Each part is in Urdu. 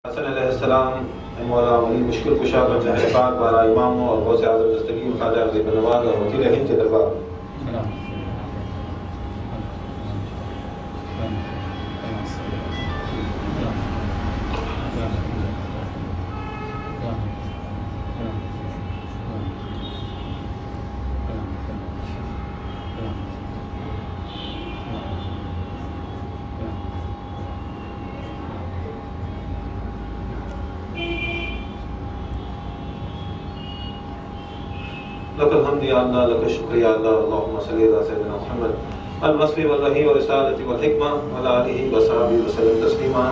حسن علیہ السلام مولا ولی مشکل کشا بن پاک والا اماموں اور غوث اعظم دستگیر خواجہ غریب نواز اور وکیل ہند کے دربار لك الحمد يا الله لك الشكر يا الله اللهم صل على سيدنا محمد الوصل والوحي والرسالة والحكمة وعلى آله وصحبه وسلم تسليما۔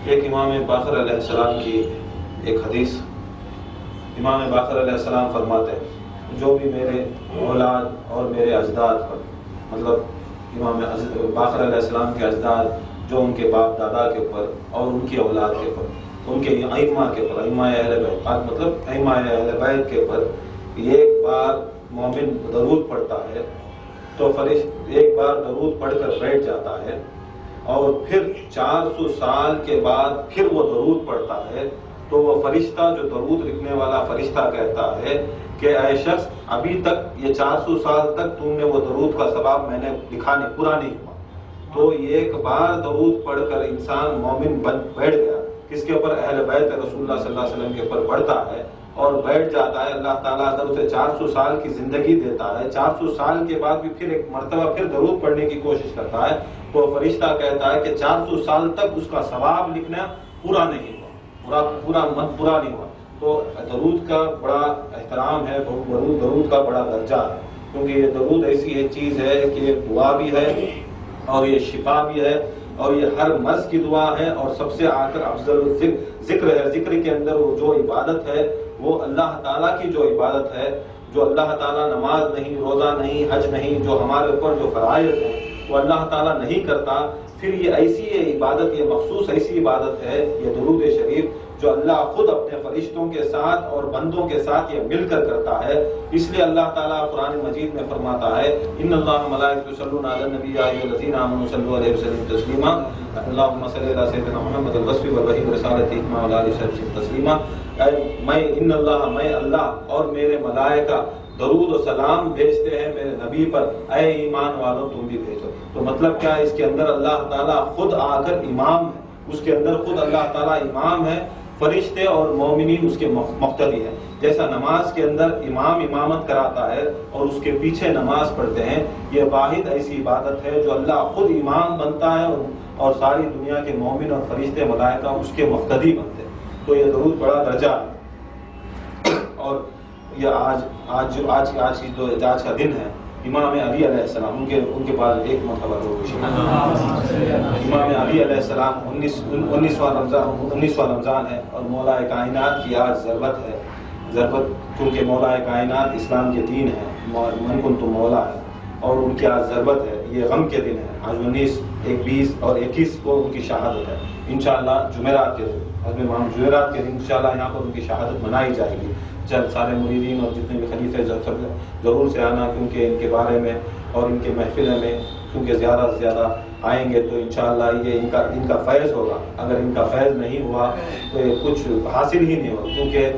ایک امام باقر علیہ السلام کی ایک حدیث، امام باقر علیہ السلام فرماتے ہیں جو بھی میرے اولاد اور میرے اجداد پر، مطلب امام باقر علیہ السلام کے اجداد جو ان کے باپ دادا کے اوپر اور ان کی اولاد کے اوپر، ان کے ائمہ کے اوپر، ائمہ اہل بیت، مطلب ائمہ اہل بیت کے اوپر ایک بار مومن درود پڑھتا ہے تو فرشتہ ایک بار درود پڑھ کر بیٹھ جاتا ہے اور پھر 400 سال کے بعد پھر وہ درود پڑھتا ہے تو وہ فرشتہ جو درود لکھنے والا فرشتہ کہتا ہے کہ اے شخص ابھی تک یہ 400 سال تک تم نے وہ درود کا ثواب میں نے لکھا نہیں، پورا نہیں ہوا۔ تو ایک بار درود پڑھ کر انسان مومن بیٹھ گیا، کس کے اوپر؟ اہل بیت رسول اللہ صلی اللہ علیہ وسلم کے اوپر پڑھتا ہے اور بیٹھ جاتا ہے، اللہ تعالیٰ اگر اسے 400 سال کی زندگی دیتا ہے، 400 سال کے بعد بھی پھر ایک مرتبہ پھر درود پڑھنے کی کوشش کرتا ہے تو فرشتہ کہتا ہے کہ 400 سال تک اس کا ثواب لکھنا پورا نہیں ہوا، پورا نہیں ہوا۔ تو درود کا بڑا احترام ہے، درود کا بڑا درجہ ہے، کیونکہ یہ درود ایسی ایک چیز ہے کہ یہ دعا بھی ہے اور یہ شفا بھی ہے اور یہ ہر مرض کی دعا ہے اور سب سے آخر افضل ذکر ہے۔ ذکر کے اندر وہ جو عبادت ہے وہ اللہ تعالیٰ کی جو عبادت ہے، جو اللہ تعالیٰ نماز نہیں، روزہ نہیں، حج نہیں، جو ہمارے اوپر جو فرائض ہیں وہ اللہ تعالیٰ نہیں کرتا، پھر یہ ایسی عبادت، یہ مخصوص ایسی عبادت ہے یہ درود شریف جو اللہ خود اپنے فرشتوں کے ساتھ اور بندوں کے ساتھ یہ مل کر کرتا ہے۔ اس لیے اللہ تعالیٰ قرآن مجید میں فرماتا ہے ان اللہ ملائکۃ یصلون علی النبی یا ایھا الذین آمنوا صلوا علیہ وسلم تسلیما اللهم صل علی سیدنا محمد الوصف والوحی والرسالۃ والحکمہ وعلی آلہ وصحبہ تسلیما۔ میں اللہ اور میرے ملائکہ درود و سلام بھیجتے ہیں میرے نبی پر، اے ایمان والوں تم بھی بھیجو۔ تو مطلب کیا ہے؟ اس کے اندر اللہ تعالیٰ خود آ کر امام ہے، اس کے اندر خود اللہ تعالیٰ امام ہے، فرشتے اور مومنین اس کے مقتدی ہیں۔ جیسا نماز کے اندر امام امامت کراتا ہے اور اس کے پیچھے نماز پڑھتے ہیں، یہ واحد ایسی عبادت ہے جو اللہ خود امام بنتا ہے اور ساری دنیا کے مومن اور فرشتے ملائکہ اس کے مقتدی بنتے ہیں۔ تو یہ درود بڑا درجہ ہے۔ اور یہ آج کی جو کا دن ہے، امام علی علیہ السلام ان کے پاس ایک مرتبہ امام علی علیہ السلام 19واں رمضان ہے اور مولا کائنات کی آج ضربت کیونکہ مولا کائنات اسلام کے دین ہے، من کنت مولا ہے اور ان کی آج ضربت ہے، یہ غم کے دن ہے۔ آج 19، 20 اور 21 کو ان کی شہادت ہے، انشاءاللہ جمعرات کے دن، جمعرات کے دن انشاءاللہ یہاں پر ان کی شہادت منائی جائے گی۔ جب سارے مریدین اور جتنے بھی خلیفے ضرور سے آنا، کیونکہ ان کے بارے میں اور ان کے محفل میں کیونکہ زیادہ سے زیادہ آئیں گے تو انشاءاللہ یہ ان کا فیض ہوگا۔ اگر ان کا فیض نہیں ہوا تو یہ کچھ حاصل ہی نہیں ہوگا، کیونکہ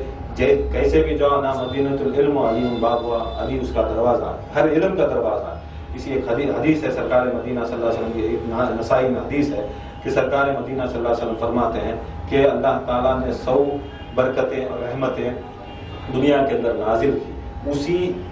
کیسے بھی جاؤ نا مدینۃ العلم علی باب ہوا، علی اس کا دروازہ ہے، ہر علم کا دروازہ ہے۔ اسی ایک حدیث ہے سرکار مدینہ صلی اللہ علیہ وسلم کی، ایک نسائی میں حدیث ہے کہ سرکار مدینہ صلی اللہ علیہ وسلم فرماتے ہیں کہ اللہ تعالیٰ نے 100 برکتیں اور رحمتیں دنیا کے اندر نازل کی،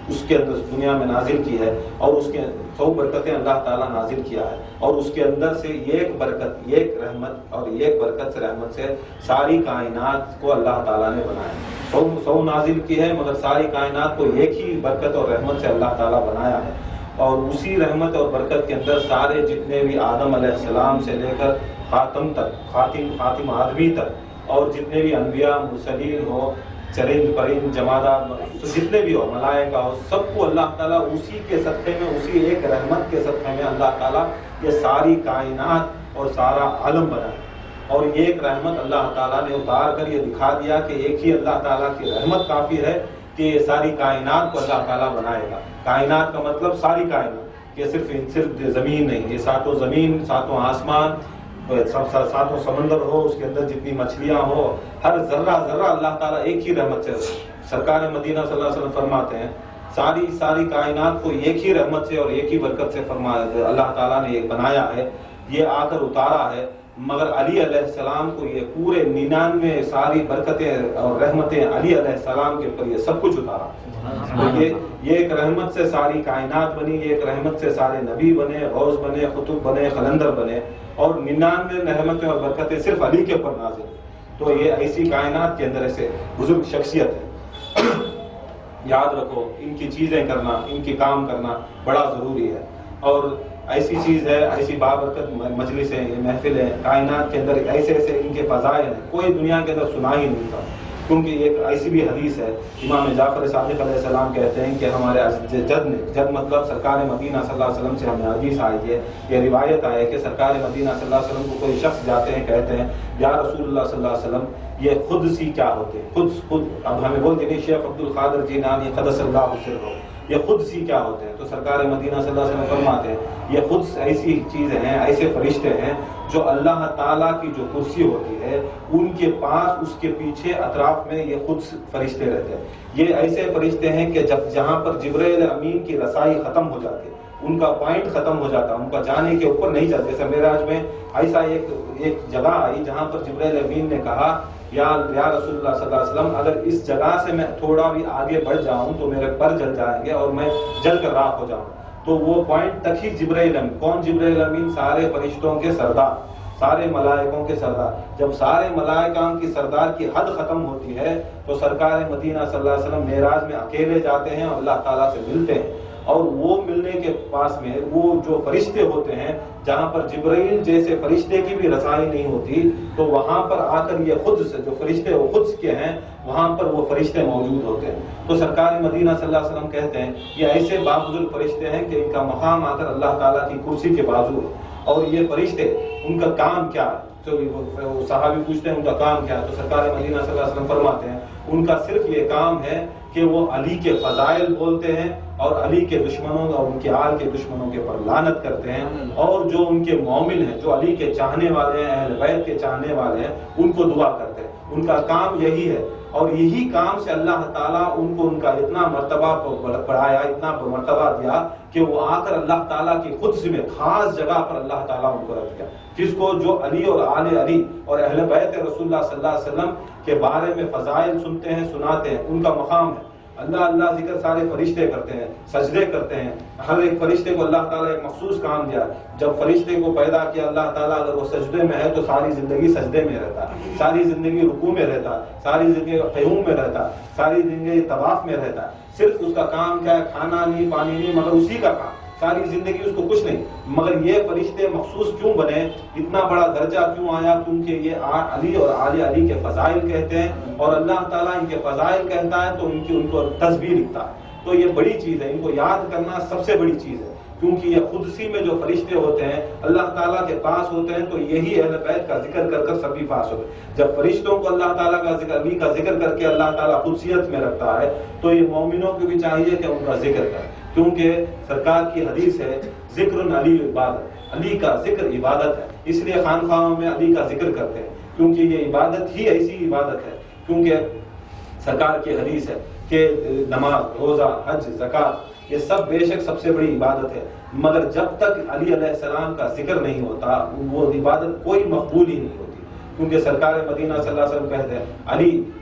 اس کے اندر دنیا میں نازل کی ہے اور اس کے 100 برکتیں اللہ تعالیٰ نازل کیا ہے اور اس کے اندر سے ایک برکت، ایک رحمت اور ایک برکت سے رحمت سے ساری کائنات کو اللہ تعالیٰ نے بنایا۔ 100 نازل کی ہے مگر ساری کائنات کو ایک ہی برکت اور رحمت سے اللہ تعالیٰ بنایا ہے، اور اسی رحمت اور برکت کے اندر سارے جتنے بھی آدم علیہ السلام سے لے کر خاتم آدمی تک اور جتنے بھی انبیاء مرسلین ہو، چرند پرند جمادات جتنے بھی ہو، ملائکہ ہو، سب کو اللہ تعالیٰ اسی کے صدقے میں، اسی ایک رحمت کے صدقے میں اللہ تعالیٰ یہ ساری کائنات اور سارا عالم بنایا، اور یہ ایک رحمت اللہ تعالیٰ نے اتار کر یہ دکھا دیا کہ ایک ہی اللہ تعالیٰ کی رحمت کافی ہے کہ یہ ساری کائنات کو اللہ تعالیٰ بنائے گا۔ کائنات کا مطلب ساری کائنات، کہ صرف زمین نہیں، یہ 7 زمین، 7 آسمان، ساتوں سمندر ہو، اس کے اندر جتنی مچھلیاں ہو، ہر ذرہ ذرہ اللہ تعالیٰ ایک ہی رحمت سے، سرکار مدینہ صلی اللہ علیہ وسلم فرماتے ہیں ساری کائنات کو ایک ہی رحمت سے اور ایک ہی برکت سے اللہ تعالیٰ نے یہ بنایا ہے، یہ آ کر اتارا ہے، مگر علی علیہ السلام کو یہ پورے 99 ساری برکتیں اور رحمتیں علی علیہ السلام کے اوپر یہ سب کچھ اتارا. یہ ایک رحمت سے ساری کائنات بنی، یہ ایک رحمت سے سارے نبی بنے، غوث بنے، قطب بنے، قلندر بنے، اور 99 رحمتیں اور برکتیں صرف علی کے اوپر نازل. تو یہ ایسی کائنات کے اندر ایسے بزرگ شخصیت ہے. یاد رکھو ان کی چیزیں کرنا، ان کی کام کرنا بڑا ضروری ہے. اور ایسی چیز ہے، ایسی بابرکت مجلس ہیں، یہ محفل ہے، کائنات کے اندر ایسے ان کے فضائل ہیں، کوئی دنیا کے اندر سنا ہی نہیں تھا. کیونکہ ایک ایسی بھی حدیث ہے، امام جعفر صادق علیہ السلام کہتے ہیں کہ ہمارے جد مطلب سرکار مدینہ صلی اللہ علیہ وسلم سے ہمیں حدیث آئی ہے، یہ روایت آئی ہے کہ سرکار مدینہ صلی اللہ علیہ وسلم کو کوئی شخص جاتے ہیں، کہتے ہیں یا رسول اللہ صلی اللہ علیہ وسلم یہ خود سی کیا ہوتے ہیں؟ خود اب ہمیں بولتے ہیں شیخ عبد القادر جیلانی قدس اللہ سرہ، یہ خود سی کیا ہوتے ہیں؟ تو سرکار مدینہ صلی اللہ علیہ وسلم فرماتے ہیں یہ خود ایسی چیزیں ہیں، ایسے فرشتے ہیں جو اللہ تعالیٰ کی جو کرسی ہوتی ہے ان کے پاس، اس کے پیچھے اطراف میں یہ خود فرشتے رہتے ہیں. یہ ایسے فرشتے ہیں کہ جہاں پر جبرائیل امین کی رسائی ختم ہو جاتی ہے، ان کا پوائنٹ ختم ہو جاتا ہے، ان کا جانے کے اوپر نہیں جاتے. جیسے معراج میں ایسا ایک جگہ آئی جہاں پر جبرائیل امین نے کہا یا رسول اللہ صلی اللہ علیہ وسلم اگر اس جگہ سے میں تھوڑا بھی آگے بڑھ جاؤں تو میرے پر جل جائیں گے اور میں جل کر راکھ ہو جاؤں. تو وہ پوائنٹ تک ہی جبرائیل امین، کون جبرائیل امین؟ سارے فرشتوں کے سردار، سارے ملائکوں کے سردار. جب سارے ملائکوں کی سردار کی حد ختم ہوتی ہے تو سرکار مدینہ صلی اللہ علیہ وسلم معراج میں اکیلے جاتے ہیں اور اللہ تعالیٰ سے ملتے ہیں. اور وہ ملنے کے پاس میں وہ جو فرشتے ہوتے ہیں جہاں پر جبرائیل جیسے فرشتے کی بھی رسائی نہیں ہوتی، تو وہاں پر آ کر یہ خود سے جو فرشتے وہ خود کے ہیں وہاں پر وہ فرشتے موجود ہوتے ہیں. تو سرکار مدینہ صلی اللہ علیہ وسلم کہتے ہیں یہ ایسے بابزل فرشتے ہیں کہ ان کا مقام آ کر اللہ تعالیٰ کی کرسی کے بازو ہے. اور یہ فرشتے ان کا کام کیا ہے؟ تو صحابی پوچھتے ہیں ان کا کام کیا ہے؟ تو سرکار مدینہ صلی اللہ علیہ وسلم فرماتے ہیں ان کا صرف یہ کام ہے کہ وہ علی کے فضائل بولتے ہیں اور علی کے دشمنوں اور ان کے آل کے دشمنوں کے پر لعنت کرتے ہیں، اور جو ان کے مومن ہیں، جو علی کے چاہنے والے ہیں، اہل بیت کے چاہنے والے ہیں، ان کو دعا کرتے ہیں. ان کا کام یہی ہے، اور یہی کام سے اللہ تعالیٰ ان کو ان کا اتنا مرتبہ بڑھایا، اتنا مرتبہ دیا کہ وہ آ کر اللہ تعالیٰ کی قدس میں خاص جگہ پر اللہ تعالیٰ ان کو رکھ گیا. جس کو جو علی اور آل علی اور اہل بیت رسول اللہ صلی اللہ علیہ وسلم کے بارے میں فضائل سنتے ہیں، سناتے ہیں، ان کا مقام ہے. اللہ اللہ ذکر سارے فرشتے کرتے ہیں، سجدے کرتے ہیں. ہر ایک فرشتے کو اللہ تعالیٰ ایک مخصوص کام دیا. جب فرشتے کو پیدا کیا اللہ تعالیٰ، اگر وہ سجدے میں ہے تو ساری زندگی سجدے میں رہتا، ساری زندگی رکوع میں رہتا، ساری زندگی قیوم میں رہتا، ساری زندگی طواف میں رہتا. صرف اس کا کام کیا ہے؟ کھانا نہیں، پانی نہیں، مگر اسی کا کام. ساری زندگی اس کو کچھ نہیں. مگر یہ فرشتے مخصوص کیوں بنے؟ اتنا بڑا درجہ کیوں آیا؟ کیونکہ یہ علی اور آل علی کے فضائل کہتے ہیں، اور اللہ تعالیٰ ان کے فضائل کہتا ہے تو ان کو تسبیح لکھتا ہے. تو یہ بڑی چیز ہے، ان کو یاد کرنا سب سے بڑی چیز ہے. کیونکہ یہ قدسی میں جو فرشتے ہوتے ہیں اللہ تعالیٰ کے پاس ہوتے ہیں، تو یہی اہل بیت کا ذکر کر کر سبھی پاس ہوتے ہیں. جب فرشتوں کو اللہ تعالیٰ کا ذکر، علی کا ذکر کر کے اللہ تعالیٰ قدسیت میں رکھتا ہے، تو یہ مومنوں کو بھی چاہیے کہ ان کا ذکر کریں. کیونکہ سرکار کی حدیث ہے ذکر علی عبادت، علی کا ذکر عبادت ہے. اس لیے خانقاہوں میں علی کا ذکر کرتے ہیں، کیونکہ یہ عبادت ہی ایسی عبادت ہے. کیونکہ سرکار کی حدیث ہے کہ نماز، روزہ، حج، زکوٰۃ یہ سب بے شک سب سے بڑی عبادت ہے، مگر جب تک علی علیہ السلام کا ذکر نہیں ہوتا وہ عبادت کوئی مقبول ہی نہیں ہوتی. کیونکہ سرکار مدینہ صلی اللہ علیہ وسلم کہتے ہیں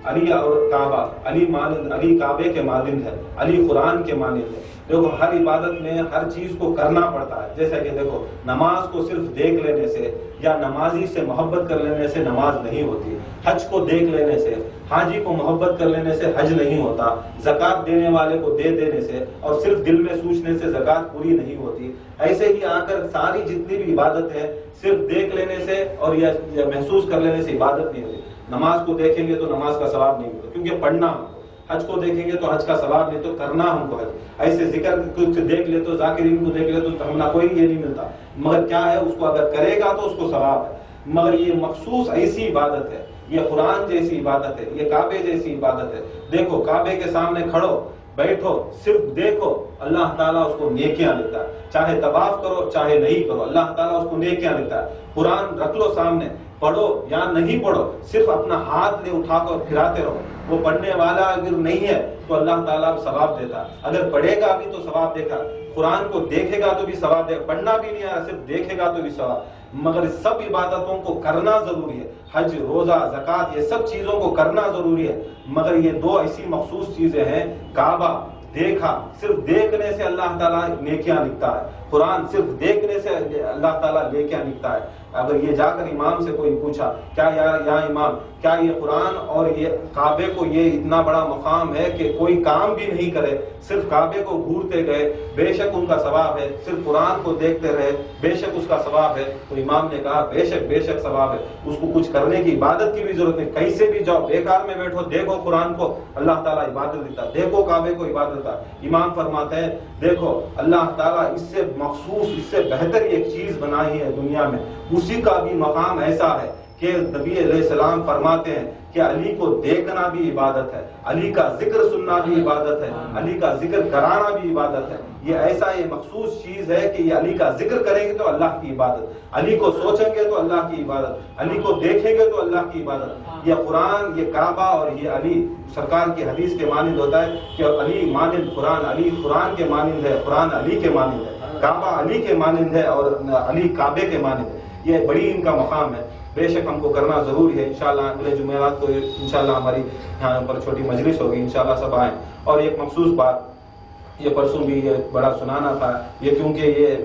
علی اور کعبہ، علی کعبے کے مانند ہے، علی قرآن کے مانند ہے. دیکھو ہر عبادت میں ہر چیز کو کرنا پڑتا ہے. جیسا کہ دیکھو نماز کو صرف دیکھ لینے سے یا نمازی سے محبت کر لینے سے نماز نہیں ہوتی. حج کو دیکھ لینے سے، حاجی کو محبت کر لینے سے حج نہیں ہوتا. زکوٰۃ دینے والے کو دے دینے سے اور صرف دل میں سوچنے سے زکوٰۃ پوری نہیں ہوتی. ایسے ہی آ کر ساری جتنی بھی عبادت ہے صرف دیکھ لینے سے اور یا محسوس کر لینے سے عبادت نہیں ہوتی. نماز کو دیکھیں گے تو نماز کا ثواب نہیں ملتا، کیونکہ پڑھنا ہم کو. حج کو دیکھیں گے تو حج کا ثواب نہیں، تو کرنا ہم کو حج. ایسے ذکر کچھ دیکھ لے تو، ذاکرین کو دیکھ لے تو ہمنا کوئی یہ نہیں ملتا. مگر کیا ہے، اس کو اگر کرے گا تو اس کو ثواب ہے. مگر یہ مخصوص ایسی عبادت ہے، یہ قرآن جیسی عبادت ہے، یہ کعبے جیسی عبادت ہے. دیکھو کعبے کے سامنے کھڑو بیٹھو صرف دیکھو، اللہ تعالیٰ اس کو نیکیاں لکھتا ہے. چاہے طواف کرو چاہے نہیں کرو، اللہ تعالیٰ اس کو نیکیاں لکھتا ہے. قرآن رکھ لو سامنے، پڑھو یا نہیں پڑھو، صرف اپنا ہاتھ لے اٹھا کر پھراتے رہو. وہ پڑھنے والا اگر نہیں ہے تو اللہ تعالیٰ ثواب دیتا، اگر پڑھے گا بھی تو ثواب دے گا، قرآن کو دیکھے گا تو بھی ثواب دے گا، پڑھنا بھی نہیں آ صرف دیکھے گا تو بھی ثواب. مگر سب عبادتوں کو کرنا ضروری ہے، حج، روزہ، زکوٰۃ، یہ سب چیزوں کو کرنا ضروری ہے. مگر یہ دو ایسی مخصوص چیزیں ہیں، کعبہ دیکھا، صرف دیکھنے سے اللہ تعالیٰ نیکیاں لکھتا ہے، قرآن صرف دیکھنے سے اللہ تعالیٰ نیکیاں لکھتا ہے. اگر یہ جا کر امام سے کوئی پوچھا کیا یا امام، کیا یہ قرآن اور یہ کعبے کو یہ اتنا بڑا مقام ہے کہ کوئی کام بھی نہیں کرے، صرف کعبے کو گھورتے گئے، بے شک ان کا ثواب ہے، صرف قرآن کو دیکھتے رہے، بے شک اس کا ثواب ہے. تو امام نے کہا بے شک ثواب ہے، اس کو کچھ کرنے کی عبادت کی بھی ضرورت نہیں، کہیں سے بھی جاؤ، بیکار میں بیٹھو، دیکھو قرآن کو، اللہ تعالیٰ عبادت دیتا، دیکھو کعبے کو عبادت دیتا. امام فرماتے ہیں دیکھو اللہ تعالیٰ اس سے مخصوص، اس سے بہتر ایک چیز بنائی ہے دنیا میں، اسی کا بھی مقام ایسا ہے کہ نبی علیہ السلام فرماتے ہیں کہ علی کو دیکھنا بھی عبادت ہے، علی کا ذکر سننا بھی عبادت ہے، علی کا ذکر کرانا بھی عبادت ہے. یہ ایسا یہ مخصوص چیز ہے کہ یہ علی کا ذکر کریں گے تو اللہ کی عبادت، علی کو سوچیں گے تو اللہ کی عبادت، علی کو دیکھیں گے تو اللہ کی عبادت. یہ قرآن، یہ کعبہ اور یہ علی سرکار کی حدیث کے مانند ہوتا ہے کہ علی مانند قرآن، علی قرآن کے مانند ہے، قرآن علی کے مانند ہے، کعبہ علی کے مانند ہے اور علی کعبے کے مانند ہے. یہ بڑی ان کا مقام ہے. بے شک ہم کو کرنا ضروری ہے. انشاءاللہ اگلے جمعرات کو انشاءاللہ ہماری یہاں پر چھوٹی مجلس ہوگی، انشاءاللہ سب آئیں. اور ایک مخصوص بات یہ پرسوں بھی یہ بڑا سنانا تھا، یہ کیونکہ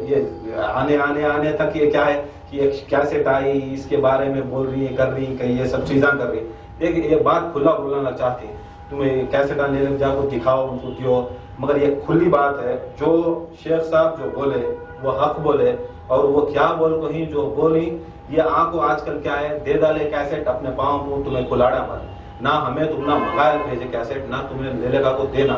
یہ آنے تک یہ کیا ہے کہ ایک کیسٹ آئی، اس کے بارے میں بول رہی ہیں، کر رہی ہیں، کہیں یہ سب چیزاں کر رہی ہیں. دیکھ یہ بات کھلا بولنا چاہتی ہیں، تمہیں کیسٹ آنے لگ جا کو دکھاؤ، ان کو دیو، مگر یہ کھلی بات ہے، جو شیخ صاحب جو بولے وہ حق بولے، اور وہ کیا بول کہیں جو بولی. یہ آپ کو آج کل کیا ہے، دے ڈالے کیسٹ اپنے پاؤں کو، تمہیں کلاڑا مت، نہ ہمیں تم نہ موبائل بھیجے کیسٹ، نہ تمہیں لے لے گا کو دینا،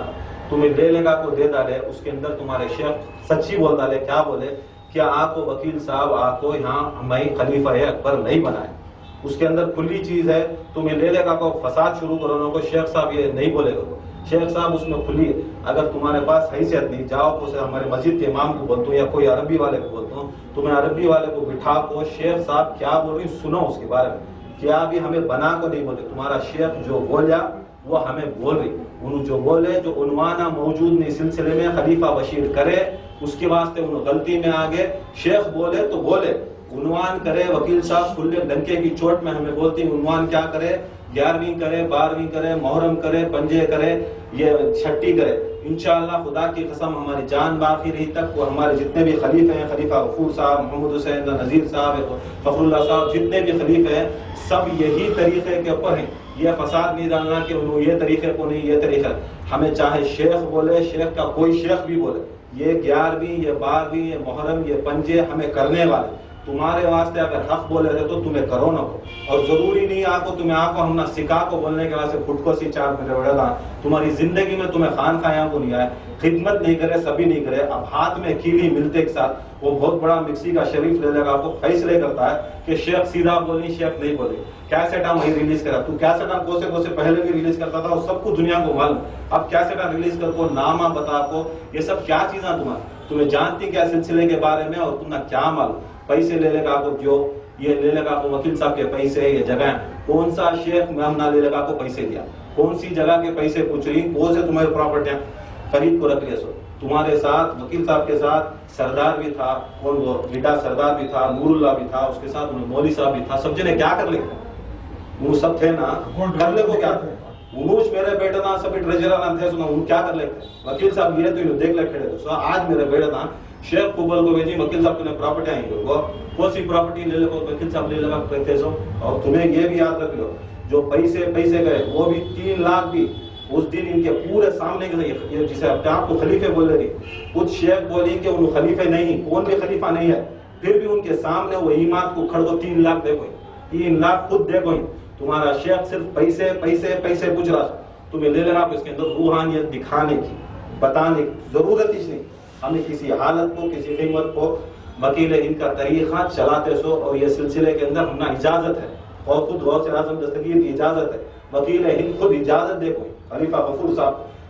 تمہیں لے لے گا کو دے ڈالے. اس کے اندر تمہارے شیخ سچی بول ڈالے. کیا بولے؟ کیا آپ کو وکیل صاحب آپ کو یہاں ہمیں خلیفہ اکبر نہیں بنائے. اس کے اندر کھلی چیز ہے، تمہیں لے لے گا کو فساد شروع کرو کو شیخ صاحب یہ نہیں بولے گا. شیخ صاحب اس میں کھلی ہے. اگر تمہارے پاس حیثیت نہیں، جاؤ کو ہمارے مسجد کے امام کو بولتا ہوں یا کوئی عربی والے کو بولتا ہوں، تمہیں عربی والے کو بٹھا کو شیخ صاحب کیا بول رہی سنو اس کے بارے میں. کیا بھی ہمیں بنا کو نہیں بولتے، تمہارا شیخ جو بولا وہ ہمیں بول رہی، انہوں جو بولے جو عنوانہ موجود نہیں سلسلے میں خلیفہ بشیر کرے اس کے واسطے انہوں غلطی میں آگے. شیخ بولے تو بولے، عنوان کرے، وکیل صاحب کھلے ڈنکے کی چوٹ میں ہمیں بولتی عنوان کیا کرے، 11ویں کرے، 12ویں کرے، محرم کرے، پنجے کرے، یہ چھٹی کرے. انشاءاللہ خدا کی قسم ہماری جان باقی رہی تک وہ ہمارے جتنے بھی خلیفے ہیں، خلیفہ غفور صاحب، محمد حسین نذیر صاحب، فخر اللہ صاحب، جتنے بھی خلیفے ہیں سب یہی طریقے کے اوپر ہیں. یہ فساد نہیں ڈالنا کہ انہوں یہ طریقے کو نہیں، یہ طریقہ ہمیں چاہے شیخ بولے، شیخ کا کوئی شیخ بھی بولے، یہ 11ویں، یہ 12ویں، یہ محرم، یہ پنجے ہمیں کرنے والے. تمہارے واسطے اگر حق بولے رہے تو تمہیں کرو نہ ہو، اور ضروری نہیں آپ کو تمہیں آپ کو ہم نہ سکھا کو بولنے کے واسطے خود کو سی چار میرے بڑے داں تمہاری زندگی میں تمہیں خان خایا کو نہیں آئے، خدمت نہیں کرے، سبھی نہیں کرے. اب ہاتھ میں کیلی ملتے کے ساتھ وہ بہت بڑا مکسی کا شریف لے لے گا، آپ کو فیصلے کرتا ہے کہ شیخ سیدھا بولنی، شیخ نہیں بولے. کیسٹا وہی ریلیز کرا، تو کیسٹا کوسے پہلے بھی ریلیز کرتا تھا، وہ سب کو دنیا کو معلوم. اب کیسٹا ریلیز کر کو نامہ بتا کو، یہ سب کیا چیزاں تمہیں جانتی کیا سلسلے کے بارے میں، اور تمہیں کیا معلوم. پیسے لے لے گا کو جو یہ لے لے گا کو وکیل صاحب کے پیسے، یہ جگہ کون سا شیخ نام نہ لے لے گا کو پیسے دیا، کون سی جگہ کے پیسے پوچھ رہی، وہ سے تمہارے پراپرٹیاں خرید کو رکھ لیا. سو تمہارے ساتھ وکیل صاحب کے ساتھ سردار بھی تھا، کون وہ بیٹا سردار بھی تھا، نور اللہ بھی تھا، اس کے ساتھ مولوی صاحب بھی تھا. سب جنے کیا کر لے وہ سب تھے نا، کر لے کو کیا تھے انوش میرے بیٹا نا سب ٹریجرر نہ تھے، سنا ان کیا کر لے وکیل صاحب یہ تو دیکھ لے کھڑے تھے. سو آج میرے بیٹا نا شیخ قبل کو بھیجی، وکیل صاحب نے پراپرٹی آئی وہ کون سی پراپرٹی لے لے وکیل صاحب لے لگا کرتے سو. اور تمہیں یہ بھی یاد رکھ لو جو پیسے گئے وہ بھی 3 لاکھ بھی اس دن ان کے پورے سامنے کے، جسے اپنے آپ کو خلیفے بول رہی، کچھ شیخ بولی کہ ان خلیفے نہیں، کون بھی خلیفہ نہیں ہے، پھر بھی ان کے سامنے وہ ایمات کو کھڑ کو 3 لاکھ دے گئی، 3 لاکھ خود دے گئی. تمہارا شیخ صرف پیسے پوچھ رہا، تمہیں لے لینا اس کے اندر روحانیت دکھانے کی، بتانے کی ضرورت ہی نہیں. ہمیں کسی حالت کو، کسی قیمت کو وکیل ان کا طریقہ چلاتے سو، اور یہ سلسلے کے اندر ہمنا اجازت ہے، اور خود غوث اعظم دستگیر کی اجازت ہے، وکیل ہند خود اجازت دے کوئی خلیفہ غفور صاحب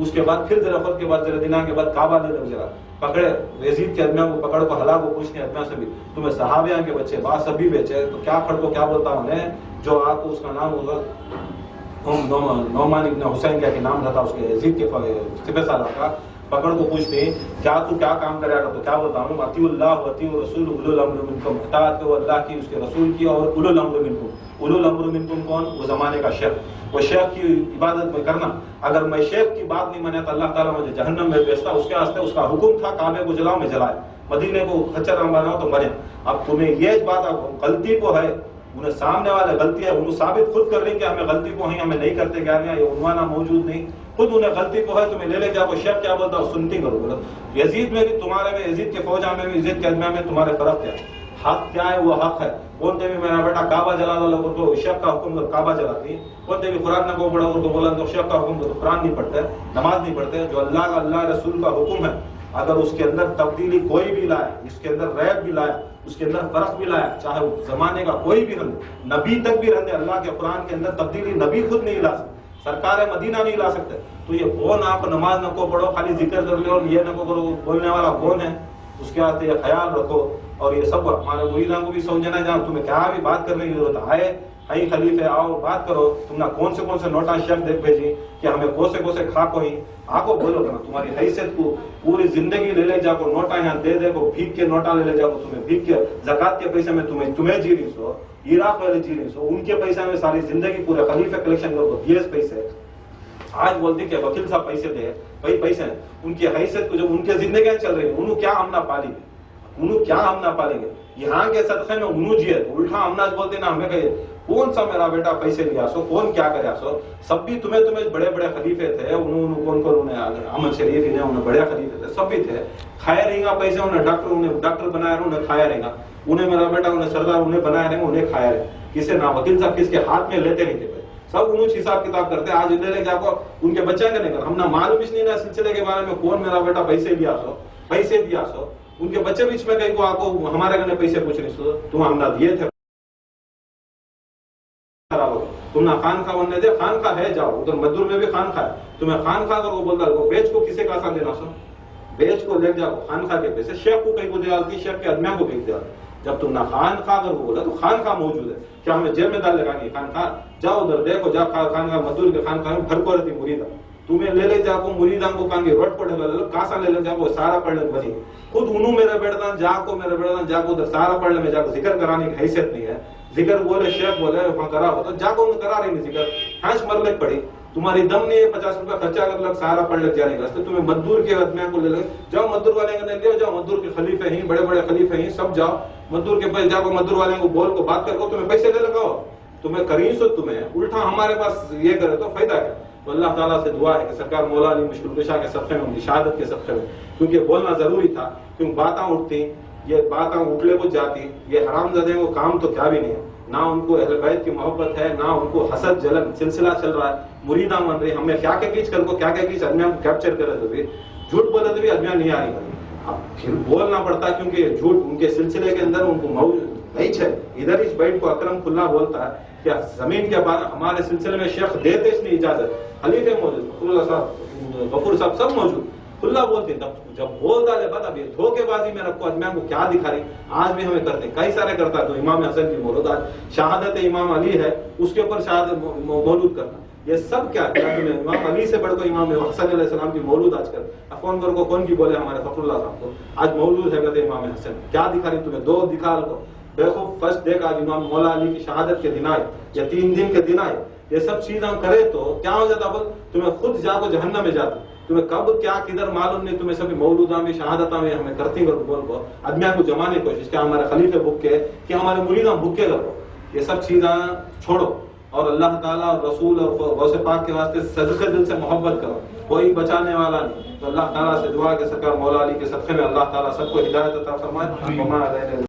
اس کے بعد پھر ذرا کے بعد ذرا دنوں کے بعد کعبہ لے لگ جگہ پکڑے یزید کے ادمیاں کو پکڑ کو ہلاک کو پوچھنے ادمیاں سے بھی تمہیں صحابیاں کے بچے با سب بھی بیچے تو کیا کھڑ کو کیا بولتا ہوں نے جو آپ کو اس کا نام ہوگا نعمان ابن حسین کا نام تھا اس کے یزید کے سپہ سالار کا پکڑ کو پوچھتے ہیں کیا تو کیا کام کرے گا تو کیا بولتا ہوں اطیع اللہ و اطیع الرسول اولو الامر منکم اطاعت کرو اللہ کی اس کے رسول کی اور اولو الامر منکم اولو الامر منکم کون وہ زمانے کا شیخ وہ شیخ کی عبادت میں کرنا اگر میں شیخ کی بات نہیں مانے تو اللہ تعالیٰ مجھے جہنم میں بھیجتا اس کے واسطے اس کا حکم تھا کعبے کو جلاؤ میں جلائے مدینے کو خچر بناؤ تو مرے اب تمہیں یہ بات غلطی کو ہے انہیں سامنے والے غلطی ہے انہوں ثابت خود کر رہی کہ ہمیں غلطی کو ہیں ہمیں نہیں کرتے کیا نہیں یہ عنوانہ موجود نہیں خود انہیں غلطی کو ہے تمہیں لے لے جاؤ شیخ کیا بولتا ہے سنتی کرو بولو یزید میں بھی تمہارے میں یزید کے فوجا میں بھی یزید کے ادمیاں میں تمہارے فرق کیا حق کیا ہے وہ حق ہے بولتے بھی میرا بیٹا کعبہ جلا دو لوگوں کو شیخ کا حکم کعبہ جلاتی بولتے بھی قرآن نہ کو بڑا کو بولا تو شیخ کا حکم تو قرآن نہیں پڑھتے نماز نہیں پڑھتے جو اللہ رسول کا حکم ہے اگر اس کے اندر تبدیلی کوئی بھی لائے اس کے اندر ریب بھی لایا اس کے اندر فرق بھی لایا چاہے وہ زمانے کا کوئی بھی رہے نبی تک بھی رہے اللہ کے قرآن کے اندر تبدیلی نبی خود نہیں لا سکتے سرکار مدینہ نہیں لا سکتے تو یہ کون آپ نماز نہ کو پڑھو خالی ذکر کر لو یہ نہ کو کرو بولنے والا کون ہے اس کے واسطے یہ خیال رکھو اور یہ سب ہمارے مریدوں کو بھی سمجھنا ہے جہاں تمہیں کیا بھی بات کرنے کی ضرورت ہے ہائی خلیفے آؤ بات کرو تم نہ کون سے نوٹا شیخ دیکھ بھیجی کہ ہمیں کون سے کھا کوئی آکو بولو نا تمہاری حیثیت کو پوری زندگی لے لے جا کو نوٹا یہاں دے کو بھیک کے نوٹا لے جا کو تمہیں بھیک کے زکات کے پیسے میں تمہیں جی رہی سو عراق والے جی رہی سو ان کے پیسے میں ساری زندگی پورے خلیفے کلیکشن کرو دیے پیسے آج بولتی کہ وکیل صاحب پیسے دے بھائی پیسے ہیں ان کی حیثیت کو جو ان کے زندگیاں چل رہی ہیں انہوں کیا ہم نہ پالیں گے انہوں کیا ہم نہ پالیں گے یہاں کے صدقے میں انہوں جیے الٹا ہم نہ بولتے نا ہمیں کہے کون سا میرا بیٹا پیسے لیا سو کون کیا کریا سو سب بھی تمہیں بڑے بڑے خلیفے تھے انہوں کون احمد شریف انہیں بڑے خلیفے تھے سب بھی تھے کھایا رہیں گا پیسے انہیں ڈاکٹر بنایا انہیں کھایا رہیں گا انہیں میرا بیٹا انہیں سردار انہیں بنایا رہیں گا انہیں کھایا رہے کسے نہ وکیل صاحب کس کے ہاتھ میں لیتے نہیں تھے سب انہوں حساب کتاب کرتے آج لے لے کے آپ کو ان کے بچے کا نہیں کر ہم نہ معلوم اس نہیں سلسلے کے بارے میں کون میرا بیٹا پیسے دیا سو ان کے بچے بیچ میں کہیں کو آپ کو ہمارے گھر پیسے پوچھ رہی سو تم ہم نہ دیے تھے تم نہ خان خواہ بننے دے خان خواہ ہے جاؤ ادھر مزدور میں بھی خان خواہ ہے تمہیں خان خواہ اگر وہ بولتا ہے بیچ کو کسے کا آسان دینا سو بیچ کو لے جاؤ خان خواہ کے پیسے شیخ کو کہیں کو دے آتی شیخ کے ادمیاں کو بھیج دے آتی جب تم نہ خان خواہ اگر وہ بولا تو خان خواہ موجود ہے کیا ہمیں جیل میں ڈال لگانی خان خواہ جاؤ ادھر دیکھو جا خان خواہ مزدور کے خان خواہ میں بھر کو رہتی مریدہ تمہیں لے لے جاؤ مریدان کو کہیں گے روڈ پڑے لے کاسا لے لے جاؤ سارا پڑھنے بنی خود انہوں میرے بیٹھتا جا کو ادھر سارا پڑھنے میں جا کو ذکر کرانے کی حیثیت نہیں ہے ذکر بولے شیخ بولے کرا ہوتا جا کو کرا رہی نہیں ذکر ہنس مر لگ پڑی تمہاری دم نہیں ہے 50 روپے خرچہ کر لگ سارا پڑھ لگ جانے کا تمہیں مزدور کے ادمیاں کو لے لے جاؤ مزدور والے کے لے جاؤ مزدور کے خلیفے ہیں بڑے بڑے خلیفے ہیں سب جاؤ مزدور کے پیسے جاؤ مزدور والے کو بول کو بات کر تمہیں پیسے لے لگاؤ تمہیں کری سو تمہیں الٹا ہمارے پاس یہ کرے تو فائدہ ہے تو اللہ تعالیٰ سے دعا ہے کہ سرکار مولا علی مشکل کشا کے صدقے میں ان کی شہادت کے صدقے میں کیونکہ بولنا ضروری تھا کیونکہ باتاں اٹھتی یہ باتاں اٹھلے کو جاتی یہ حرام زدے کو کام تو کیا بھی نہیں ہے نہ ان کو اہل بیت کی محبت ہے نہ ان کو حسد جلن سلسلہ چل رہا ہے مریداں بن رہی ہمیں کیا کیچ کر کو کیا کیچ ادمیاں کو کیپچر کرے تو بھی جھوٹ بولے تو بھی ادمیاں نہیں آ رہی اب پھر بولنا پڑتا کیونکہ جھوٹ ان کے سلسلے کے اندر ان کو موجود نہیں ہے ادھر اس بیٹ کو اکرم کھلا بولتا ہے کہ زمین کے بعد ہمارے سلسلے میں شیخ دیتے اس نے اجازت خلیفے موجود غفور صاحب غفور صاحب سب موجود کھلا بولتے جب بولتا ہے بات اب یہ دھوکے بازی میں رکھو ادمیاں کو کیا دکھا رہی آج بھی ہمیں کرتے کئی سارے کرتا ہے تو امام حسن کی مولود آج شہادت امام علی ہے اس کے اوپر شہادت مولود کرنا یہ سب کیا امام علی سے بڑھ کو امام حسن علیہ السلام کی مولود آج کل افون کر کو کون کی بولے ہمارے فخر اللہ صاحب کو آج مولود ہے کہتے امام حسن کیا دکھا رہی تمہیں دو دکھا لو دیکھو فرسٹ دیکھ آج امام مولا علی کی شہادت کے دن آئے یا 3 دن کے دن آئے یہ سب چیز ہم کرے تو کیا ہو جاتا بول تمہیں خود جا کو جہنم میں جاتی تمہیں کب کیا کدھر معلوم نہیں تمہیں سبھی مولوداں میں شہادتاں میں ہمیں کرتی کر بول کو ادمیاں کو جمانے کی کوشش کیا ہمارے خلیفے بھوکے کہ ہمارے مریداں بھوکے کرو یہ سب چیزیں چھوڑو اور اللہ تعالیٰ اور رسول اور غوث پاک کے واسطے صدقے دل سے محبت کرو کوئی بچانے والا نہیں تو اللہ تعالیٰ سے دعا کہ سرکار مولا علی کے صدقے میں اللہ تعالیٰ سب کو ہدایت عطا فرمائے